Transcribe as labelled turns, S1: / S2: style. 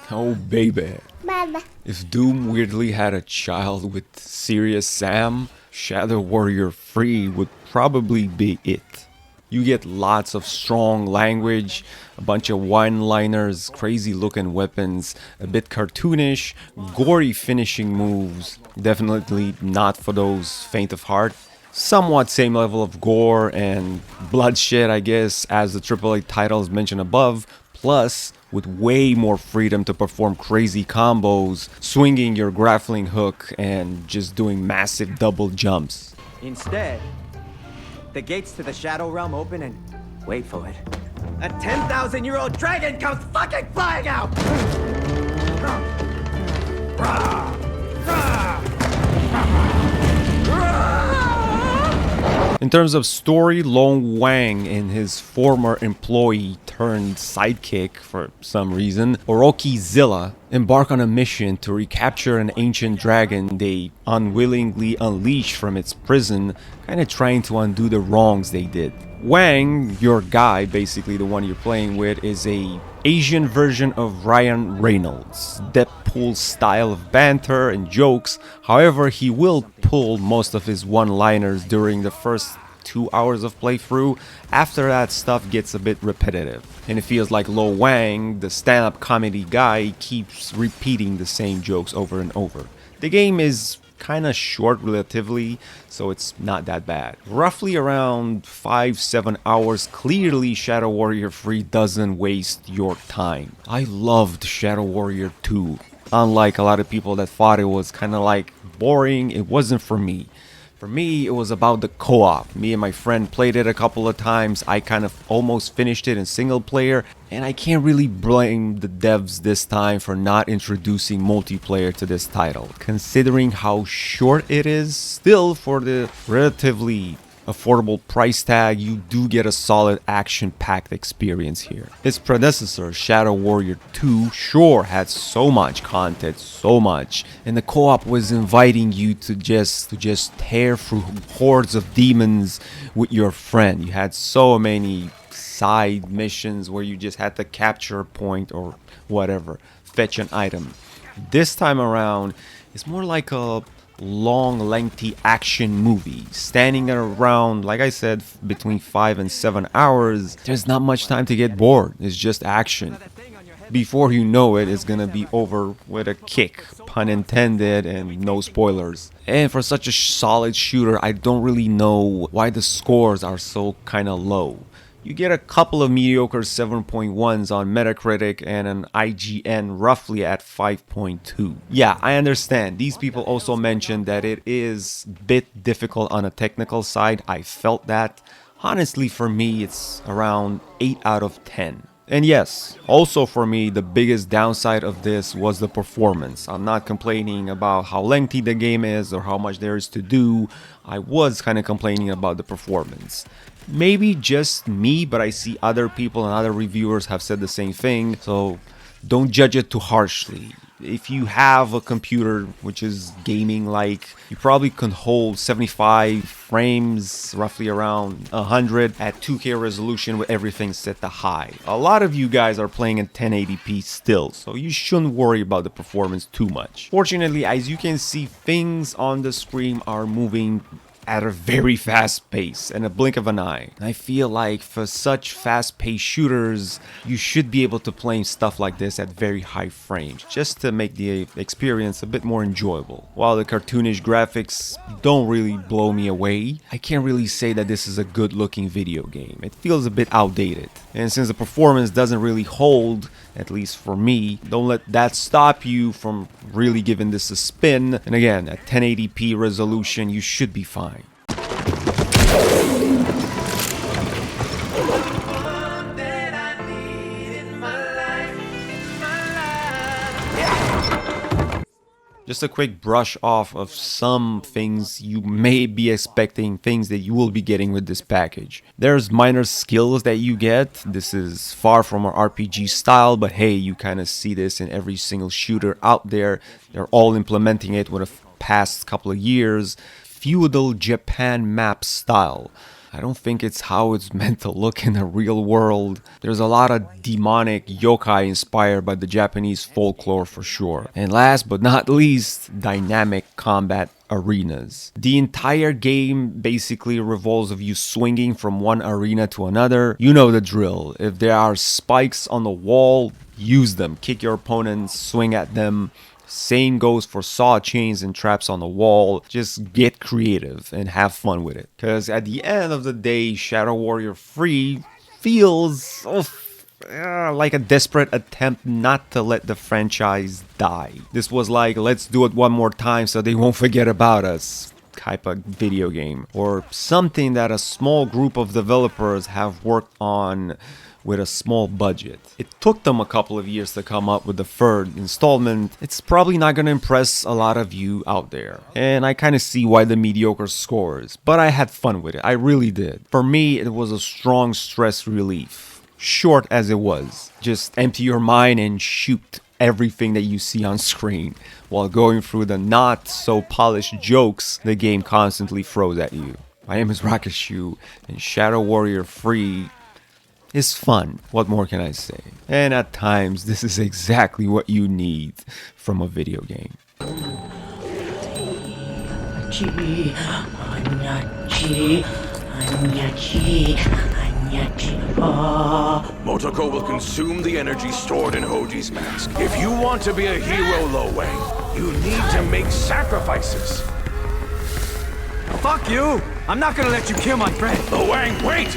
S1: Oh baby.
S2: Baba.
S1: If Doom weirdly had a child with Serious Sam, Shadow Warrior 3 would probably be it. You get lots of strong language, a bunch of one-liners, crazy looking weapons, a bit cartoonish, gory finishing moves, definitely not for those faint of heart. Somewhat same level of gore and bloodshed, I guess, as the AAA titles mentioned above, plus with way more freedom to perform crazy combos, swinging your grappling hook and just doing massive double jumps.
S3: Instead, the gates to the Shadow Realm open and, wait for it, a 10,000-year-old dragon comes fucking flying out!
S1: In terms of story, Long Wang and his former employee turned sidekick for some reason, Orokizilla, embark on a mission to recapture an ancient dragon they unwillingly unleashed from its prison, kind of trying to undo the wrongs they did. Wang, your guy, basically the one you're playing with, is a Asian version of Ryan Reynolds. Deadpool style of banter and jokes. However, he will pull most of his one-liners during the first 2 hours of playthrough. After that, stuff gets a bit repetitive. And it feels like Lo Wang, the stand-up comedy guy, keeps repeating the same jokes over and over. The game is kind of short relatively, so it's not that bad. Roughly around 5-7 hours. Clearly Shadow Warrior 3 doesn't waste your time. I loved Shadow Warrior 2. Unlike a lot of people that thought it was kind of like boring, it wasn't for me. For me, it was about the co-op. Me and my friend played it a couple of times. I kind of almost finished it in single player, and I can't really blame the devs this time for not introducing multiplayer to this title. Considering how short it is, still for the relatively affordable price tag, you do get a solid action-packed experience here. Its predecessor, Shadow Warrior 2, sure had so much content, so much, and the co-op was inviting you to just tear through hordes of demons with your friend. You had so many side missions where you just had to capture a point or whatever, fetch an item. This time around, it's more like a long, lengthy action movie. Standing around, like I said, between 5 and 7 hours, there's not much time to get bored. It's just action. Before you know it, it's gonna be over with a kick, pun intended, and no spoilers. And for such a solid shooter, I don't really know why the scores are so kinda low. You get a couple of mediocre 7.1s on Metacritic and an IGN roughly at 5.2. Yeah, I understand. These people also mentioned that it is a bit difficult on a technical side. I felt that. Honestly, for me, it's around 8 out of 10. And yes, also for me, the biggest downside of this was the performance. I'm not complaining about how lengthy the game is or how much there is to do. I was kind of complaining about the performance. Maybe just me, but I see other people and other reviewers have said the same thing, so don't judge it too harshly. If you have a computer which is gaming like, you probably can hold 75 frames, roughly around 100 at 2K resolution with everything set to high. A lot of you guys are playing in 1080p still, so you shouldn't worry about the performance too much. Fortunately, as you can see, things on the screen are moving at a very fast pace and a blink of an eye. I feel like for such fast-paced shooters, you should be able to play stuff like this at very high frames, just to make the experience a bit more enjoyable. While the cartoonish graphics don't really blow me away, I can't really say that this is a good-looking video game. It feels a bit outdated. And since the performance doesn't really hold, at least for me, don't let that stop you from really giving this a spin. And again, at 1080p resolution, you should be fine. Just a quick brush off of some things you may be expecting, things that you will be getting with this package. There's minor skills that you get. This is far from an RPG style, but hey, you kind of see this in every single shooter out there. They're all implementing it with the past couple of years. Feudal Japan map style. I don't think it's how it's meant to look in the real world. There's a lot of demonic yokai inspired by the Japanese folklore for sure. And last but not least, dynamic combat arenas. The entire game basically revolves of you swinging from one arena to another. You know the drill. If there are spikes on the wall, use them. Kick your opponents, swing at them. Same goes for saw chains and traps on the wall. Just get creative and have fun with it. Because at the end of the day, Shadow Warrior 3 feels like a desperate attempt not to let the franchise die. This was like, let's do it one more time so they won't forget about us type of video game. Or something that a small group of developers have worked on with a small budget. It took them a couple of years to come up with the third installment. It's probably not gonna impress a lot of you out there. And I kind of see why the mediocre scores, but I had fun with it. I really did. For me, it was a strong stress relief. Short as it was. Just empty your mind and shoot everything that you see on screen while going through the not so polished jokes the game constantly throws at you. My name is Rocashu, and Shadow Warrior 3 is fun. What more can I say? And at times, this is exactly what you need from a video game.
S2: Motoko will consume the energy stored in Hoji's mask. If you want to be a hero, Lo Wang, you need to make sacrifices.
S3: Fuck you! I'm not gonna let you kill my friend.
S2: Lo Wang, wait!